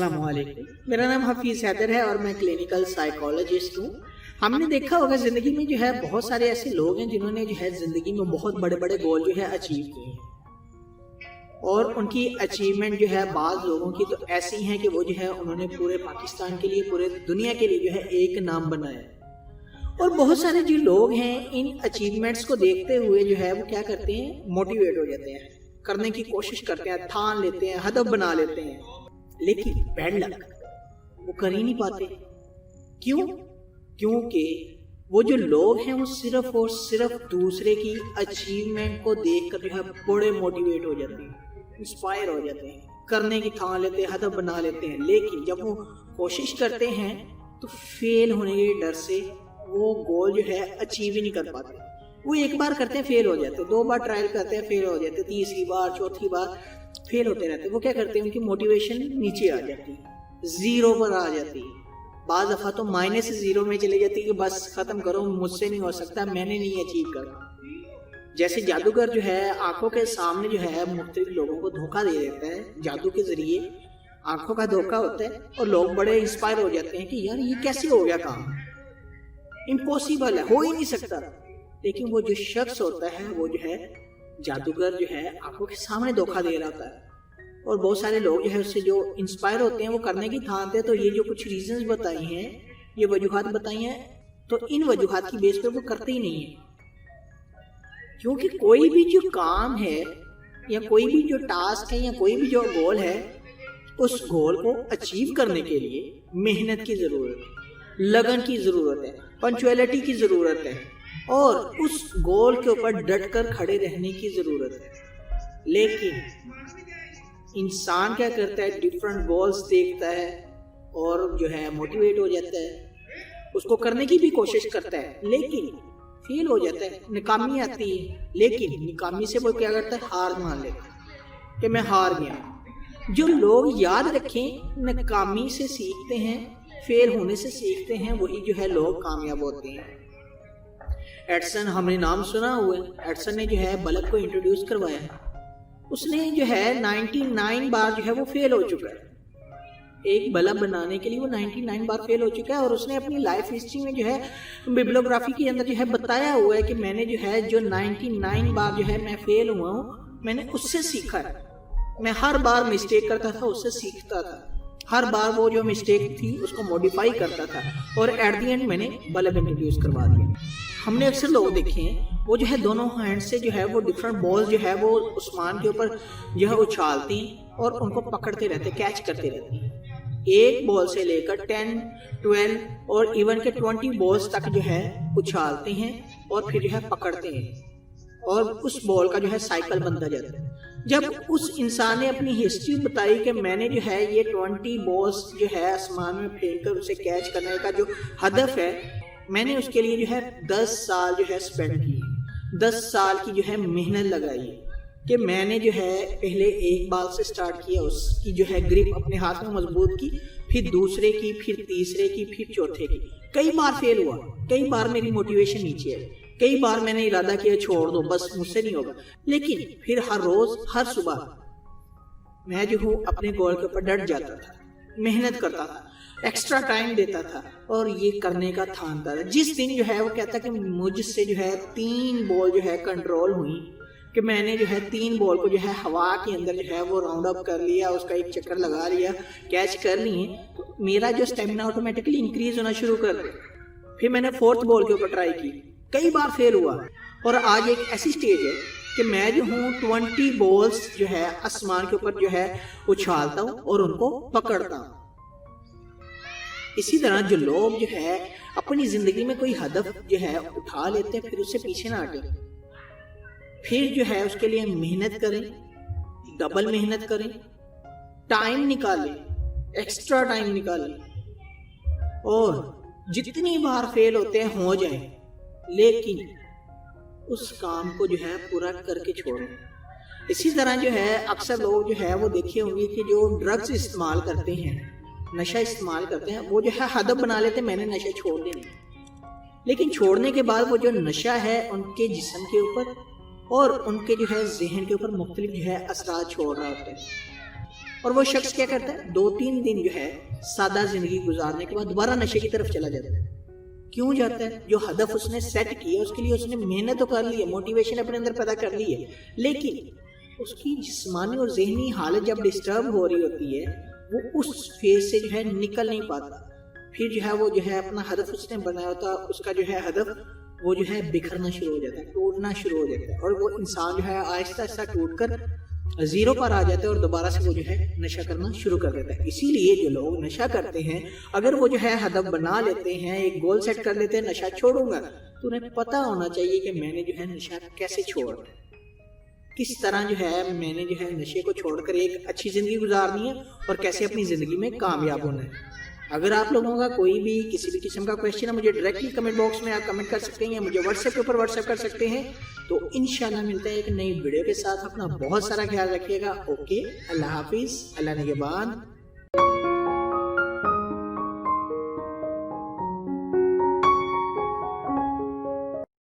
अस्सलाम वालेकुम। मेरा नाम हफीज़ हैदर है और मैं क्लिनिकल साइकोलॉजिस्ट हूँ। हमने देखा होगा ज़िंदगी में जो है बहुत सारे ऐसे लोग हैं जिन्होंने जो है ज़िंदगी में बहुत बड़े बड़े गोल जो है अचीव किए हैं और उनकी अचीवमेंट जो है बाज़ लोगों की तो ऐसी हैं कि वो जो है उन्होंने पूरे पाकिस्तान के लिए, पूरे दुनिया के लिए जो है एक नाम बनाया। और बहुत सारे जो लोग हैं इन अचीवमेंट्स को देखते हुए जो है वो क्या करते हैं, मोटिवेट हो जाते हैं, करने की कोशिश करते हैं, ठान लेते हैं, हदफ बना लेते हैं, लेकिन बैड लक वो कर ही नहीं पाते। क्यों? क्योंकि वो जो लोग हैं वो सिर्फ और सिर्फ दूसरे की अचीवमेंट को देखकर जो है बड़े मोटिवेट हो जाते हैं, इंस्पायर हो जाते हैं, करने की ठान लेते हैं, हदफ बना लेते हैं, लेकिन जब वो कोशिश करते हैं तो फेल होने के डर से वो गोल जो है अचीव ही नहीं कर पाते। वो एक बार करते हैं, फेल हो जाते हैं, 2 बार ट्रायल करते हैं, फेल हो जाते हैं, तीसरी बार, चौथी बार फेल होते रहते हैं। वो क्या करते हैं, उनकी मोटिवेशन नीचे आ जाती है, जीरो पर आ जाती है, बाज़ दफ़ा तो माइनस जीरो में चले जाती है कि बस ख़त्म करो, मुझसे नहीं हो सकता, मैंने नहीं अचीव करना। जैसे जादूगर जो है आंखों के सामने जो है मुख्तलिफ लोगों को धोखा दे देता है, जादू के ज़रिए आंखों का धोखा होता है और लोग बड़े इंस्पायर हो जाते हैं कि यार ये कैसे हो गया काम, इम्पॉसिबल है, हो ही नहीं सकता। लेकिन वो जो शख्स होता है वो जो है जादूगर जो है आंखों के सामने धोखा दे रहा होता है और बहुत सारे लोग जो है उससे जो इंस्पायर होते हैं वो करने की ठानते हैं। तो ये जो कुछ रीजंस बताई हैं, ये वजूहात बताई हैं, तो इन वजूहात की बेस पे वो करते ही नहीं है। क्योंकि कोई भी जो काम है या कोई भी जो टास्क है या कोई भी जो गोल है, उस गोल को अचीव करने के लिए मेहनत की ज़रूरत है, लगन की ज़रूरत है, पंक्चुअलिटी की ज़रूरत है और उस गोल के ऊपर डट कर खड़े रहने की ज़रूरत है। लेकिन इंसान क्या करता है, डिफरेंट गोल्स देखता है और जो है मोटिवेट हो जाता है, उसको करने की भी कोशिश करता है, लेकिन फेल हो जाता है, नाकामी आती है। लेकिन नाकामी से वो क्या करता है, हार मान लेता है कि मैं हार गया। जो लोग याद रखें नाकामी से सीखते हैं, फेल होने से सीखते हैं, वही जो है लोग कामयाब होते हैं। एडिसन हमने नाम सुना हुआ है। एडिसन ने जो है बल्ब को इंट्रोड्यूस करवाया, उसने जो है 99 बार जो है वो फेल हो चुका है। एक बल्ब बनाने के लिए वो 99 बार फेल हो चुका है और उसने अपनी लाइफ हिस्ट्री में जो है बिब्लियोग्राफी के अंदर जो है बताया हुआ है कि मैंने जो है जो 99 बार जो है मैं फेल हुआ हूँ, मैंने उससे सीखा है। मैं हर बार मिस्टेक करता था, उससे सीखता था, हर बार वो जो मिस्टेक थी उसको मॉडिफाई करता था और एट द एंड मैंने बल्ब इंट्रोड्यूस करवा दिया। हमने अक्सर लोग देखे हैं वो जो है दोनों हैंड से जो है वो डिफरेंट बॉल्स जो है वो आसमान के ऊपर जो है उछालती और उनको पकड़ते रहते, कैच करते रहते। एक बॉल से लेकर 10, 12 और इवन के 20 बॉल्स तक जो है उछालते हैं और फिर जो है पकड़ते हैं और उस बॉल का जो है साइकिल बनता जाता है। जब उस इंसान ने अपनी हिस्ट्री बताई कि मैंने जो है ये 20 बॉल्स जो है आसमान में फेंक कर उसे कैच करने का जो हदफ है, मैंने उसके लिए जो है 10 साल जो है स्पेंड किए, 10 साल की जो है मेहनत लगाई कि मैंने जो है पहले एक बाल से स्टार्ट किया, उसकी जो है ग्रिप अपने हाथ में मजबूत की, फिर दूसरे की, फिर तीसरे की, फिर चौथे की। कई बार फेल हुआ, कई बार मेरी मोटिवेशन नीचे आई, कई बार मैंने इरादा किया छोड़ दो, बस मुझसे नहीं होगा, लेकिन फिर हर रोज हर सुबह मैं जो हूँ अपने गोल के ऊपर डट जाता था, मेहनत करता था, एक्स्ट्रा टाइम देता था और ये करने का ठानता था। जिस दिन जो है वो कहता कि मुझसे जो है 3 बॉल जो है कंट्रोल हुई कि मैंने जो है 3 बॉल को जो है हवा के अंदर जो है वो राउंड अप कर लिया, उसका एक चक्कर लगा लिया, कैच कर लिए, तो मेरा जो स्टेमिना ऑटोमेटिकली इंक्रीज होना शुरू कर दिया। फिर मैंने 4th बॉल के ऊपर ट्राई की, कई बार फेल हुआ और आज एक ऐसी स्टेज है कि मैं जो हूँ 20 बॉल्स जो है आसमान के ऊपर जो है उछालता हूँ और उनको पकड़ता हूँ। इसी तरह जो लोग जो है अपनी जिंदगी में कोई हदफ जो है उठा लेते हैं, फिर उससे पीछे ना हटे, फिर जो है उसके लिए मेहनत करें, डबल मेहनत करें, टाइम निकालें, एक्स्ट्रा टाइम निकालें और जितनी बार फेल होते हैं हो जाए, लेकिन उस काम को जो है पूरा करके छोड़ें। इसी तरह जो है अक्सर लोग जो है वो देखे होंगे कि जो ड्रग्स इस्तेमाल करते हैं, नशा इस्तेमाल करते हैं, वो जो है हदफ बना लेते हैं मैंने नशा छोड़ देना, लेकिन छोड़ने के बाद वो जो नशा है उनके जिस्म के ऊपर और उनके जो है जहन के ऊपर मुख्तलिफ जो है असरात छोड़ रहा होता है। اور وہ شخص کیا کرتا ہے 2-3 دن جو ہے سادہ زندگی گزارنے کے بعد دوبارہ نشے کی طرف چلا جاتا ہے. کیوں جاتا ہے؟ جو ہدف اس نے سیٹ کیا اس کے لیے اس نے محنت تو کر لی ہے, موٹیویشن اپنے اندر پیدا کر لی ہے, لیکن اس کی جسمانی اور ذہنی حالت جب ڈسٹرب ہو رہی ہوتی ہے وہ اس فیز سے جو ہے نکل نہیں پاتا. پھر جو ہے وہ جو ہے اپنا ہدف اس نے بنایا ہوتا, اس کا جو ہے ہدف وہ جو ہے بکھرنا شروع ہو جاتا ہے, ٹوٹنا شروع ہو جاتا ہے, اور وہ انسان جو ہے آہستہ آہستہ ٹوٹ کر زیرو پر آ جاتا ہے اور دوبارہ سے وہ جو ہے نشہ کرنا شروع کر دیتا ہے. اسی لیے جو لوگ نشہ کرتے ہیں اگر وہ جو ہے ہدف بنا لیتے ہیں, ایک گول سیٹ کر لیتے ہیں نشہ چھوڑوں گا, تو انہیں پتہ ہونا چاہیے کہ میں نے جو ہے نشہ کیسے چھوڑا, کس طرح جو ہے میں نے جو ہے نشے کو چھوڑ کر ایک اچھی زندگی گزارنی ہے اور کیسے اپنی زندگی میں کامیاب ہونا ہے. اگر آپ لوگوں کا کوئی بھی کسی بھی قسم کا کویشچن ہے مجھے ڈائریکٹلی کمنٹ باکس میں آپ کمنٹ کر سکتے ہیں یا مجھے واٹس ایپ کے اوپر واٹس ایپ کر سکتے ہیں. تو انشاءاللہ ملتا ہے ایک نئی ویڈیو کے ساتھ. اپنا بہت سارا خیال رکھیے گا. اوکے, اللہ حافظ, اللہ نگہبان.